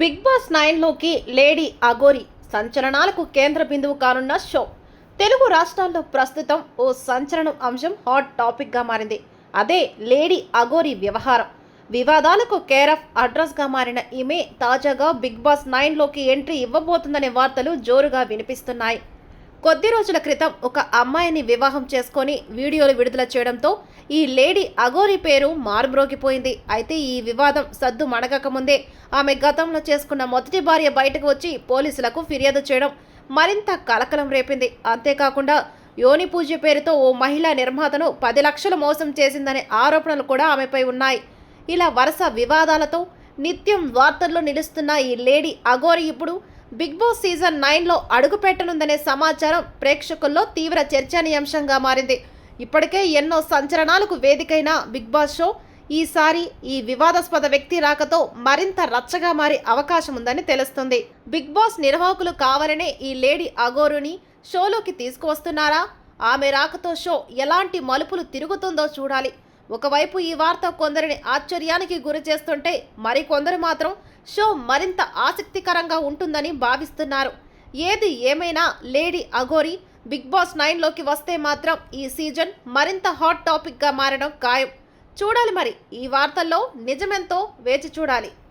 Big boss 9లోకి lady Aghori సంచలనాలకు కేంద్ర బిందువు కానున్న షో తెలుగు రాష్ట్రాల్లో ప్రస్తుతం ఓ సంచలనం అంశం హాట్ టాపిక్గా మారింది. అదే లేడీ అఘోరి వ్యవహారం. వివాదాలకు కేర్ ఆఫ్ అడ్రస్గా మారిన ఈమె తాజాగా బిగ్ బాస్ 9లోకి ఎంట్రీ ఇవ్వబోతుందనే వార్తలు జోరుగా వినిపిస్తున్నాయి. కొద్ది రోజుల క్రితం ఒక అమ్మాయిని వివాహం చేసుకొని వీడియోలు విడుదల చేయడంతో ఈ లేడీ అఘోరి పేరు మారుమ్రోగిపోయింది. అయితే ఈ వివాదం సద్దు మణగకముందే ఆమె గతంలో చేసుకున్న మొదటి భార్య బయటకు వచ్చి పోలీసులకు ఫిర్యాదు చేయడం మరింత కలకలం రేపింది. అంతేకాకుండా యోని పూజ పేరుతో ఓ మహిళా నిర్మాతను 10 లక్షలు మోసం చేసిందనే ఆరోపణలు కూడా ఆమెపై ఉన్నాయి. ఇలా వరుస వివాదాలతో నిత్యం వార్తల్లో నిలుస్తున్న ఈ లేడీ అఘోరి ఇప్పుడు బిగ్ బాస్ సీజన్ 9లో అడుగుపెట్టనుందనే సమాచారం ప్రేక్షకుల్లో తీవ్ర చర్చనీయాంశంగా మారింది. ఇప్పటికే ఎన్నో సంచలనాలకు వేదికైన బిగ్ బాస్ షో ఈసారి ఈ వివాదాస్పద వ్యక్తి రాకతో మరింత రచ్చగా మారే అవకాశం ఉందని తెలుస్తుంది. బిగ్ బాస్ నిర్వాహకులు కావాలనే ఈ లేడీ అఘోరిని షోలోకి తీసుకువస్తున్నారా? ఆమె రాకతో షో ఎలాంటి మలుపులు తిరుగుతుందో చూడాలి. ఒకవైపు ఈ వార్త కొందరిని ఆశ్చర్యానికి గురి చేస్తుంటే మరికొందరు మాత్రం షో మరింత ఆసక్తికరంగా ఉంటుందని భావిస్తున్నారు. ఏది ఏమైనా లేడీ అఘోరి బిగ్ బాస్ 9లోకి వస్తే మాత్రం ఈ సీజన్ మరింత హాట్ టాపిక్గా మారడం ఖాయం. చూడాలి మరి ఈ వార్తల్లో నిజమెంతో వేచి చూడాలి.